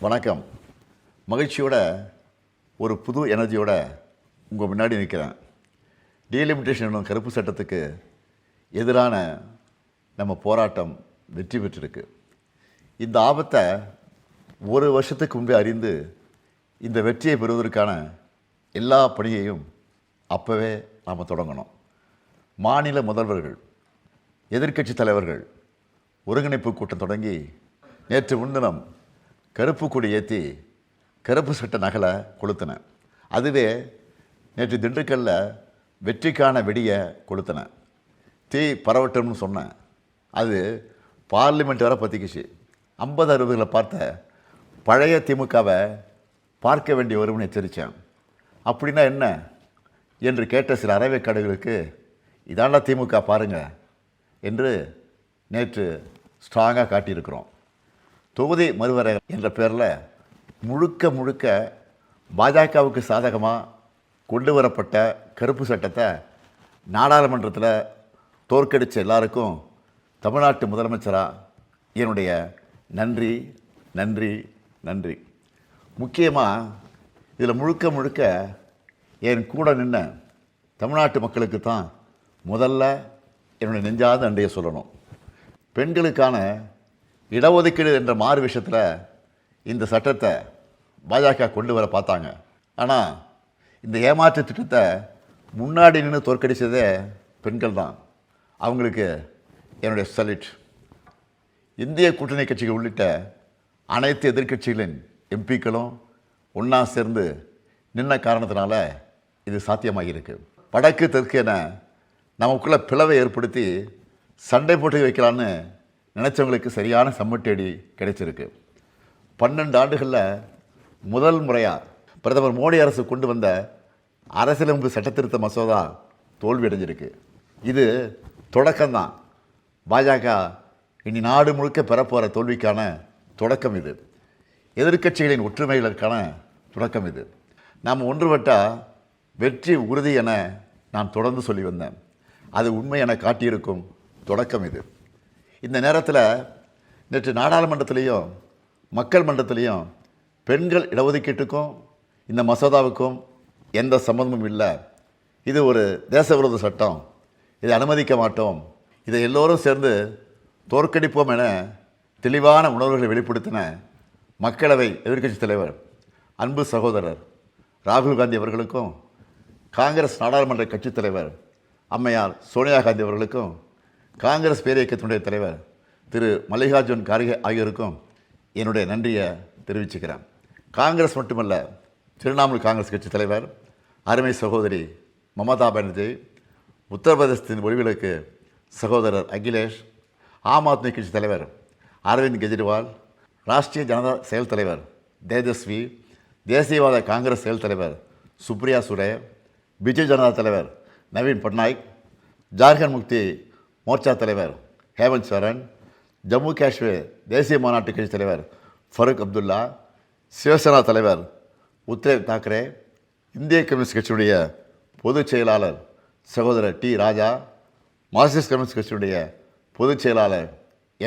வணக்கம். மகிழ்ச்சியோட ஒரு புது எனர்ஜியோட உங்கள் முன்னாடி நிற்கிறேன். டீலிமிட்டேஷன் என்னும் கருப்பு சட்டத்துக்கு எதிரான நம்ம போராட்டம் வெற்றி பெற்றிருக்கு. இந்த ஆபத்தை ஒரு வருஷத்துக்கு முன்பே அறிந்து இந்த வெற்றியை பெறுவதற்கான எல்லா பணியையும் அப்போவே நாம் தொடங்கணும். மாநில முதல்வர்கள், எதிர்க்கட்சி தலைவர்கள் ஒருங்கிணைப்பு கூட்டம் தொடங்கி நேற்று முன்தினம் கருப்பு கொடி ஏற்றி கருப்பு சட்ட நகலை கொளுத்தினேன். அதுவே நேற்று திண்டுக்கல்லில் வெற்றிக்கான வெடியை கொளுத்தினேன். தீ பரவட்டம்னு சொன்னேன். அது பார்லிமெண்ட் வரை பற்றிக்கிச்சு. 50-60களில் பார்த்த பழைய திமுகவை பார்க்க வேண்டிய வரும்னு எச்சரித்தேன். அப்படின்னா என்ன என்று கேட்ட சில அறவைக்காடுகளுக்கு இதாண்டா திமுக பாருங்க என்று நேற்று ஸ்ட்ராங்காக காட்டியிருக்கிறோம். தொகுதி மறுவரை என்ற பேரில் முழுக்க பாஜகவுக்கு சாதகமாக கொண்டு வரப்பட்ட கருப்பு சட்டத்தை நாடாளுமன்றத்தில் தோற்கடித்த எல்லாருக்கும் தமிழ்நாட்டு முதலமைச்சராக என்னுடைய நன்றி நன்றி நன்றி. முக்கியமாக இதில் முழுக்க என் கூட நின்ன தமிழ்நாட்டு மக்களுக்கு தான் முதல்ல என்னுடைய நெஞ்சாத நன்றியை சொல்லணும். பெண்களுக்கான இடஒதுக்கீடு என்ற மாறு விஷயத்தில் இந்த சட்டத்தை பாஜக கொண்டு வர பார்த்தாங்க. ஆனால் இந்த ஏமாற்று திட்டத்தை முன்னாடி நின்று தோற்கடித்ததே பெண்கள் தான். அவங்களுக்கு என்னுடைய சல்யூட். இந்திய கூட்டணி கட்சிகள் உள்ளிட்ட அனைத்து எதிர்க்கட்சிகளின் எம்பிக்களும் ஒன்றா சேர்ந்து நின்ன காரணத்தினால இது சாத்தியமாகியிருக்கு. வடக்கு தெற்கு என நமக்குள்ள பிளவை ஏற்படுத்தி சண்டை போட்டு வைக்கலான்னு நினச்சவங்களுக்கு சரியான சம்மட்டேடி கிடைச்சிருக்கு. 12 ஆண்டுகளில் முதல் முறையாக பிரதமர் மோடி அரசு கொண்டு வந்த அரசியலமைப்பு சட்டத்திருத்த மசோதா தோல்வி அடைஞ்சிருக்கு. இது தொடக்கம்தான். பாஜக இனி நாடு முழுக்க பெறப்போகிற தோல்விக்கான தொடக்கம் இது. எதிர்க்கட்சிகளின் ஒற்றுமைகளுக்கான தொடக்கம் இது. நாம் ஒன்றுபட்டால் வெற்றி உறுதி என நான் தொடர்ந்து சொல்லி வந்தேன். அது உண்மை என காட்டியிருக்கும் தொடக்கம் இது. இந்த நேரத்தில் நேற்று நாடாளுமன்றத்திலையும் மக்கள் மன்றத்திலையும் பெண்கள் இடஒதுக்கீட்டுக்கும் இந்த மசோதாவுக்கும் எந்த சம்பந்தமும் இல்லை. இது ஒரு தேசவிரோத சட்டம், இதை அனுமதிக்க மாட்டோம், இதை எல்லோரும் சேர்ந்து தோற்கடிப்போம் என தெளிவான உணர்வுகளை வெளிப்படுத்தின மக்களவை எதிர்க்கட்சி தலைவர் அன்பு சகோதரர் ராகுல் காந்தி அவர்களுக்கும், காங்கிரஸ் நாடாளுமன்ற கட்சித் தலைவர் அம்மையார் சோனியா காந்தி அவர்களுக்கும், காங்கிரஸ் பேரியக்கத்தினுடைய தலைவர் திரு மல்லிகார்ஜுன் கார்கே ஆகியோருக்கும் என்னுடைய நன்றியை தெரிவிச்சுக்கிறேன். காங்கிரஸ் மட்டுமல்ல, திரிணாமுல் காங்கிரஸ் கட்சி தலைவர் அருமை சகோதரி மமதா பானர்ஜி, உத்தரப்பிரதேசத்தின் ஒளிவிளக்கு சகோதரர் அகிலேஷ், ஆம் ஆத்மி கட்சி தலைவர் அரவிந்த் கெஜ்ரிவால், ராஷ்ட்ரிய ஜனதா செயல் தலைவர் தேஜஸ்வி, தேசியவாத காங்கிரஸ் செயல் தலைவர் சுப்ரியா சுரே, பிஜு ஜனதா தலைவர் நவீன் பட்நாயக், ஜார்க்கண்ட் முக்தி மோர்ச்சா தலைவர் ஹேமந்த் சரண், ஜம்மு காஷ்மீர் தேசிய மாநாட்டு கட்சி தலைவர் ஃபருக் அப்துல்லா, சிவசேனா தலைவர் உத்தவ் தாக்கரே, இந்திய கம்யூனிஸ்ட் கட்சியுடைய பொதுச் செயலாளர் சகோதரர் டி ராஜா, மார்க்சிஸ்ட் கம்யூனிஸ்ட் கட்சியுடைய பொதுச் செயலாளர்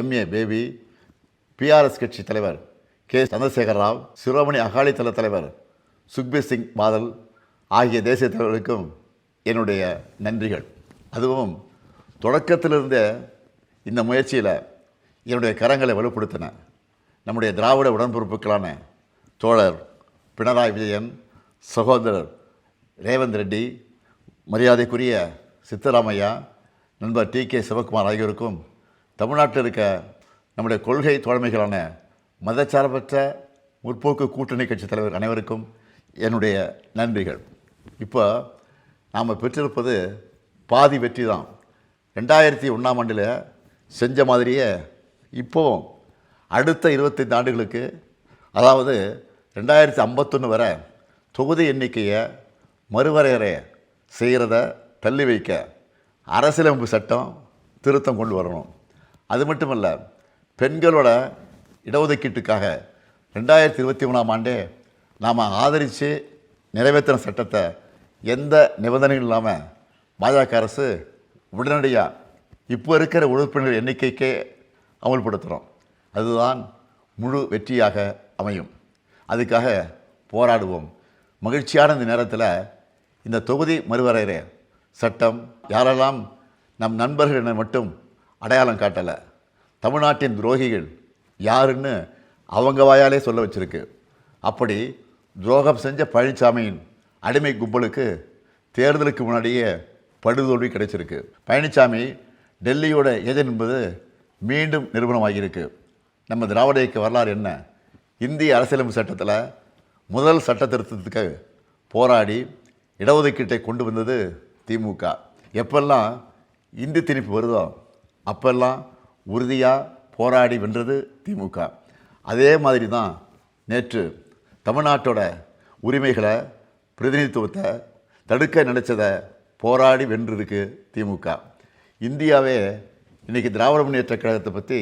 எம்ஏ பேபி, பிஆர்எஸ் கட்சி தலைவர் கே சந்திரசேகர் ராவ், சிரோமணி அகாலிதள தலைவர் சுக்பீர் சிங் பாதல் ஆகிய தேசிய தலைவர்களுக்கும் என்னுடைய நன்றிகள். அதுவும் தொடக்கத்திலிருந்தே இந்த முயற்சியில் என்னுடைய கரங்களை வலுப்படுத்தின நம்முடைய திராவிட உடன்பிறப்புகளான தோழர் பினராயி விஜயன், சகோதரர் ரேவந்த் ரெட்டி, மரியாதைக்குரிய சித்தராமையா, நண்பர் டி.கே. சிவகுமார் ஆகியோருக்கும், தமிழ்நாட்டில் இருக்க நம்முடைய கொள்கை தோழமைகளான மதச்சார்பற்ற முற்போக்கு கூட்டணி கட்சி தலைவர் அனைவருக்கும் என்னுடைய நன்றிகள். இப்போ நாம் பெற்றிருப்பது பாதி வெற்றி தான். 2001ஆம் ஆண்டில் செஞ்ச மாதிரியே இப்போவும் அடுத்த 25 ஆண்டுகளுக்கு, அதாவது 2051 வரை தொகுதி எண்ணிக்கையை மறுவரையறை செய்கிறத தள்ளி வைக்க அரசியலமைப்பு சட்டம் திருத்தம் கொண்டு வரணும். அது மட்டுமல்ல, பெண்களோட இடஒதுக்கீட்டுக்காக 2023ஆம் ஆண்டே நாம் ஆதரித்து நிறைவேற்றின சட்டத்தை எந்த நிபந்தனையும் இல்லாமல் பாஜக அரசு உடனடியாக இப்போ இருக்கிற உறுப்பினர்கள் எண்ணிக்கைக்கே அமல்படுத்துகிறோம். அதுதான் முழு வெற்றியாக அமையும். அதுக்காக போராடுவோம். மகிழ்ச்சியான இந்த நேரத்தில் இந்த தொகுதி மறுவரையறை சட்டம் யாரெல்லாம் நம் நண்பர்கள் என மட்டும் அடையாளம் காட்டலை, தமிழ்நாட்டின் துரோகிகள் யாருன்னு அவங்க வாயாலே சொல்ல வச்சிருக்கு. அப்படி துரோகம் செஞ்ச பழனிசாமியின் அடிமை கும்பலுக்கு தேர்தலுக்கு முன்னாடியே படுதோல்வி கிடைச்சிருக்கு. பழனிசாமி டெல்லியோட ஏஜென்ட் என்பது மீண்டும் நிரூபணமாகியிருக்கு. நம்ம திராவிட இயக்க வரலாறு என்ன? இந்திய அரசியலமைப்பு சட்டத்தில் முதல் சட்ட திருத்தத்துக்கு போராடி இடஒதுக்கீட்டை கொண்டு வந்தது திமுக. எப்பெல்லாம் இந்தி திணிப்பு வருதோ அப்பெல்லாம் உறுதியாக போராடி வென்றது திமுக. அதே மாதிரி தான் நேற்று தமிழ்நாட்டோட உரிமைகளை பிரதிநிதித்துவத்தை தடுக்க நினைச்சதை போராடி வென்றிருக்கு திமுக. இந்தியாவே இன்றைக்கி திராவிட முன்னேற்றக் கழகத்தை பற்றி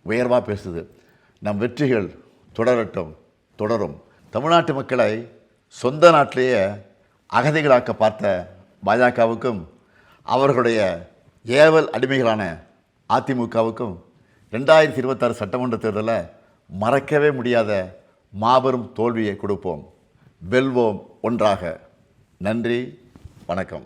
உயர்வாக பேசுது. நம் வெற்றிகள் தொடரட்டும், தொடரும். தமிழ்நாட்டு மக்களை சொந்த நாட்டிலேயே அகதிகளாக்க பார்த்த பாஜகவுக்கும் அவர்களுடைய ஏவல் அடிமைகளான அதிமுகவுக்கும் 2026 சட்டமன்ற தேர்தலில் மறக்கவே முடியாத மாபெரும் தோல்வியை கொடுப்போம். வெல்வோம் ஒன்றாக. நன்றி, வணக்கம்.